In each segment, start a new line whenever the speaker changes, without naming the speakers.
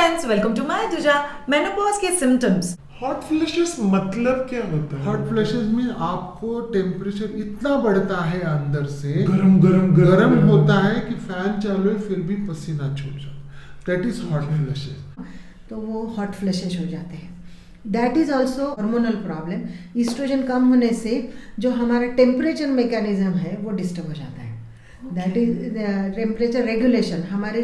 Friends, welcome to my दुजा। Menopause के symptoms.
Hot flashes मतलब क्या होता है?
हॉट फ्लैशेस में आपको टेम्परेचर इतना बढ़ता है अंदर से,
गरम
होता है कि फैन चालू है फिर भी पसीना छूट जाता। That is hot flashes.
तो वो हॉट फ्लैशेस हो जाते हैं। That is also hormonal problem. Oestrogen कम होने से जो हमारा टेम्परेचर मैकेनिज्म है वो डिस्टर्ब हो जाता है। दैट इज टेम्परेचर रेगुलेशन, हमारे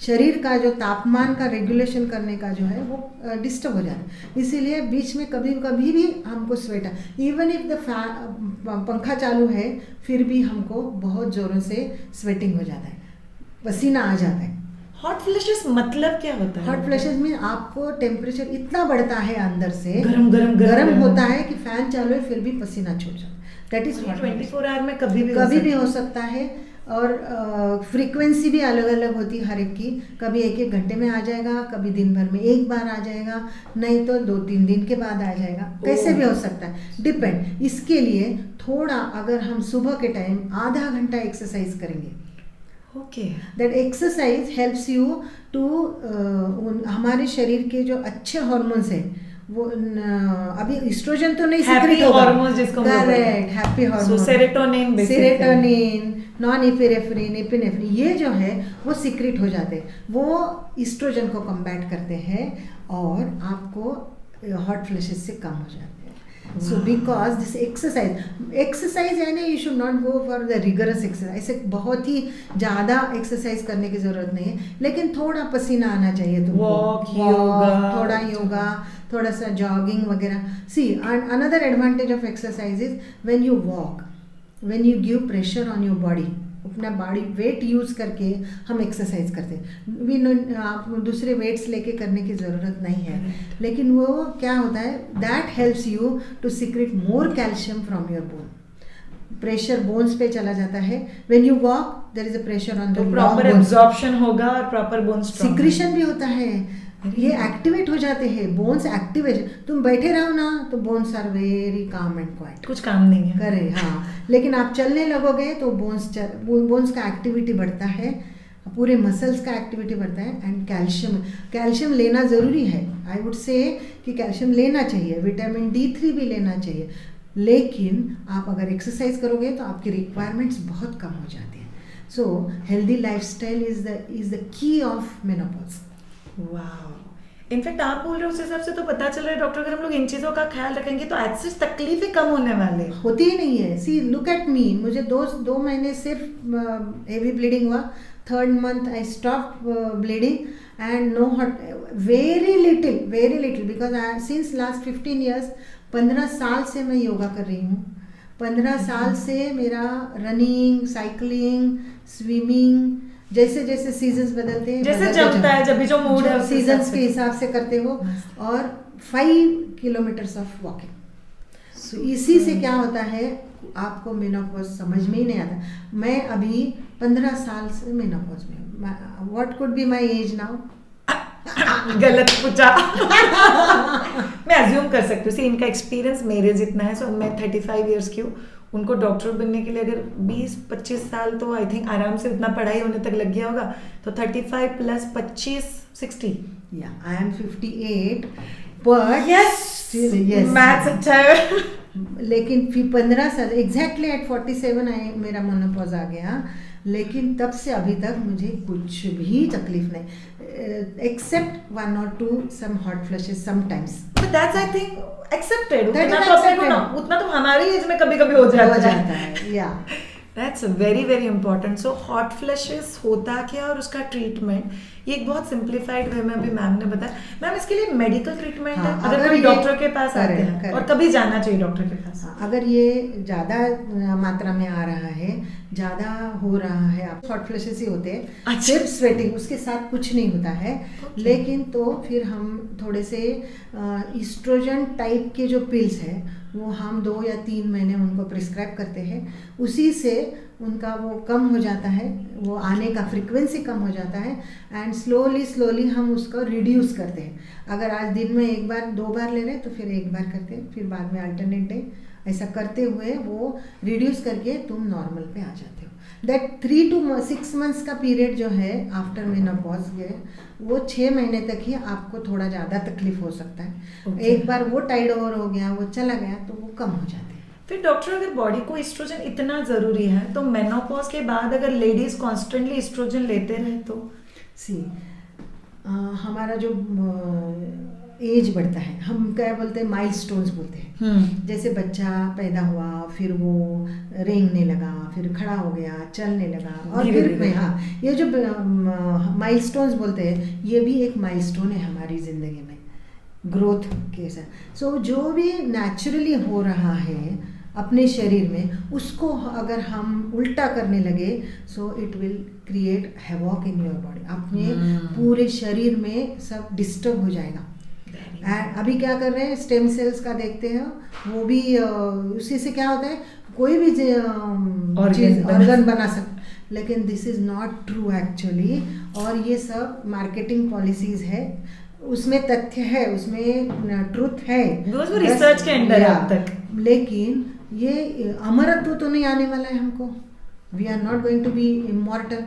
शरीर का जो तापमान का रेगुलेशन करने का जो है वो डिस्टर्ब हो जाता है। इसीलिए बीच में कभी कभी भी हमको स्वेटर, इवन इफ द पंखा चालू है फिर भी हमको बहुत ज़ोरों से स्वेटिंग हो जाता है, पसीना आ जाता है।
हॉट फ्लैशेस मतलब क्या होता है?
हॉट फ्लैशेस में आपको टेम्परेचर इतना बढ़ता है अंदर से,
गरम
होता है कि फैन चालू है फिर भी पसीना छूट जाता है। दैट इज
24 आवर में कभी
भी हो सकता है। और फ्रीक्वेंसी भी अलग अलग होती है हर एक की। कभी एक एक घंटे में आ जाएगा, कभी दिन भर में एक बार आ जाएगा, नहीं तो 2-3 दिन के बाद आ जाएगा, कैसे भी हो सकता है, डिपेंड। इसके लिए थोड़ा अगर हम सुबह के टाइम आधा घंटा एक्सरसाइज करेंगे,
okay,
that exercise helps you to हमारे शरीर के जो अच्छे हॉर्मोन्स है वो अभी एस्ट्रोजन तो नहीं सीक्रेट होगा,
हार्मोन्स जिसको
correct, happy hormone, serotonin, non epinephrine, epinephrine, ये जो है वो सीक्रेट हो जाते हैं, वो एस्ट्रोजन को कम्बैट करते हैं और आपको हॉट फ्लैशेस से कम हो जाते हैं। So because this exercise है ना, you should not go for the rigorous exercise। ऐसे बहुत ही ज़्यादा एक्सरसाइज करने की ज़रूरत नहीं है, लेकिन थोड़ा पसीना आना चाहिए तुमको।
वॉक,
थोड़ा योगा, थोड़ा सा जॉगिंग वगैरह। सी another advantage of exercise is when you walk, when you give pressure on your body, अपना बॉडी वेट यूज़ करके हम एक्सरसाइज करते हैं। आप दूसरे वेट्स लेके करने की ज़रूरत नहीं है, लेकिन वो क्या होता है, that helps you to secrete more calcium from your bone. Pressure bones पे चला जाता है। When you walk there is a pressure on the
proper absorption होगा और प्रॉपर बोन्स
सिक्रीशन भी होता है, ये एक्टिवेट हो जाते हैं बोन्स। एक्टिवेशन, तुम बैठे रहो ना तो bones are very calm and quiet,
कुछ काम नहीं है
करे, हाँ। लेकिन आप चलने लगोगे तो बोन्स का एक्टिविटी बढ़ता है, पूरे मसल्स का एक्टिविटी बढ़ता है। एंड कैल्शियम लेना ज़रूरी है। आई वुड से कि कैल्शियम लेना चाहिए, विटामिन D3 भी लेना चाहिए, लेकिन आप अगर एक्सरसाइज करोगे तो आपकी रिक्वायरमेंट्स बहुत कम हो जाती हैं। So healthy lifestyle is the key of menopause.
वाह, इनफैक्ट आप बोल रहे हो उस हिसाब से तो पता चल रहा है डॉक्टर, अगर हम लोग इन चीज़ों का ख्याल रखेंगे तो एक्सेस तकलीफें कम होने वाले
होती ही नहीं है। सी लुक एट मी, मुझे 2 महीने सिर्फ हेवी ब्लीडिंग हुआ। 3rd month I stop bleeding and no hot, very little because I since last 15 years, 15 साल से मैं योगा कर रही हूँ। 15 साल से मेरा रनिंग, साइकिलिंग, स्विमिंग, जैसे जैसे सीजन्स बदलते हैं,
जैसे जमता है, जब भी जो मूड है
सीजन्स के हिसाब से करते हो, और 5 kilometers ऑफ वॉकिंग। इसी से क्या होता है, आपको मेनोपॉज समझ में ही नहीं आता। मैं अभी 15 साल से मेनोपॉज में हूँ। What could be my age now?
गलत पूछा। मैं अज्यूम कर सकती हूँ, इनका एक्सपीरियंस मेरे जितना है। सो मैं 35 years की हूँ। उनको डॉक्टर बनने के लिए अगर 20-25 साल तो आई थिंक आराम से उतना पढ़ाई होने तक लग गया होगा, तो 35 + 25 60।
या I am 58, but
yes, maths अच्छा है।
लेकिन फिर 15 साल एग्जैक्टली एट 47 मेरा मेनोपॉज आ गया, लेकिन तब से अभी तक मुझे कुछ भी तकलीफ नहीं, accept 1 or 2 some hot flushes sometimes.
But that's I think accepted. उतना तो हमारी एज में कभी-कभी हो जाता है।
या
That's very very important. So hot flushes होता क्या और उसका ट्रीटमेंट, ये एक बहुत सिंप्लीफाइड वे में अभी मैम ने बताया। मैम, इसके लिए मेडिकल ट्रीटमेंट है अगर कोई डॉक्टर के पास आते हैं, और कभी जाना चाहिए डॉक्टर के पास?
अगर ये ज़्यादा मात्रा में आ रहा है, ज़्यादा हो रहा है, आप हॉट फ्लैशेस ही होते हैं।
अच्छा।
सिर्फ स्वेटिंग, उसके साथ कुछ नहीं होता है। लेकिन तो फिर हम थोड़े से ईस्ट्रोजन टाइप के जो पिल्स हैं वो हम 2 या 3 महीने उनको प्रिस्क्राइब करते हैं। उसी से उनका वो कम हो जाता है, वो आने का फ्रीक्वेंसी कम हो जाता है, एंड स्लोली हम उसको रिड्यूस करते हैं। अगर आज दिन में 1 बार 2 बार ले रहे हैं तो फिर 1 बार करते हैं, फिर बाद में अल्टरनेट डे ऐसा करते हुए वो रिड्यूस करके तुम नॉर्मल पे आ जाते हो। दैट 3 to 6 months का पीरियड जो है आफ्टर मेनोपॉज के, वो 6 महीने तक ही आपको थोड़ा ज़्यादा तकलीफ हो सकता है।
Okay.
एक बार वो टाइड ओवर हो गया, वो चला गया तो वो कम हो जाते हैं।
फिर डॉक्टर अगर बॉडी को एस्ट्रोजन इतना ज़रूरी है तो मेनोपॉज के बाद अगर लेडीज कॉन्स्टेंटली एस्ट्रोजन लेते रहे तो
सी हमारा जो एज बढ़ता है, हम क्या बोलते हैं, माइलस्टोन्स बोलते हैं। जैसे बच्चा पैदा हुआ, फिर वो रेंगने लगा, फिर खड़ा हो गया, चलने लगा, और
धीरे
फिर
धीरे।
हाँ, ये जो माइलस्टोन्स बोलते हैं, ये भी एक माइलस्टोन है हमारी ज़िंदगी में ग्रोथ के साथ। सो जो भी नेचुरली हो रहा है अपने शरीर में, उसको अगर हम उल्टा करने लगे, so it will create havoc in your body. अपने पूरे शरीर में सब डिस्टर्ब हो जाएगा। अभी क्या कर रहे हैं, स्टेम सेल्स का देखते हैं, वो भी उसी से क्या होता है, कोई भी चीज ऑर्गन बना सकते, लेकिन this is not true actually. और ये सब मार्केटिंग पॉलिसीज है, उसमें तथ्य है, उसमें ट्रुथ है,
वो रिसर्च के अंडर है अब तक।
लेकिन ये अमरत्व तो नहीं आने वाला है हमको, we are not going to be immortal,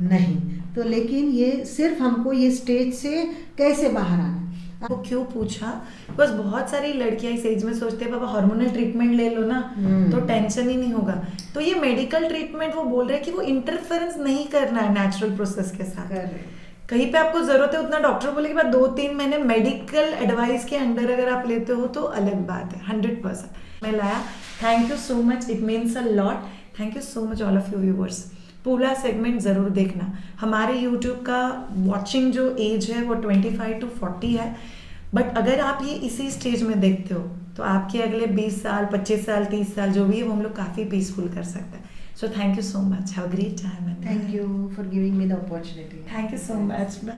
नहीं तो। लेकिन ये सिर्फ हमको ये स्टेज से कैसे बाहर आना।
वो क्यों पूछा, बस बहुत सारी लड़कियां इस एज में सोचते हैं बाबा हार्मोनल ट्रीटमेंट ले लो ना तो टेंशन ही नहीं होगा। तो ये मेडिकल ट्रीटमेंट वो बोल रहे हैं कि वो इंटरफेरेंस नहीं करना है नेचुरल प्रोसेस के साथ। कहीं पे आपको जरूरत है उतना डॉक्टर बोले कि बाद 2-3 महीने मेडिकल एडवाइस के अंडर अगर आप लेते हो तो अलग बात है। 100% मैं लाया। Thank you so much, it means a lot. Thank you so much all of you viewers. पूरा सेगमेंट ज़रूर देखना। हमारे यूट्यूब का वॉचिंग जो एज है वो 25 to 40 है, बट अगर आप ये इसी स्टेज में देखते हो तो आपके अगले 20 साल, 25 साल, 30 साल जो भी है वो हम लोग काफ़ी पीसफुल कर सकते हैं। So thank you so much, have a great time.
Thank you for giving me the opportunity.
Thank you so much.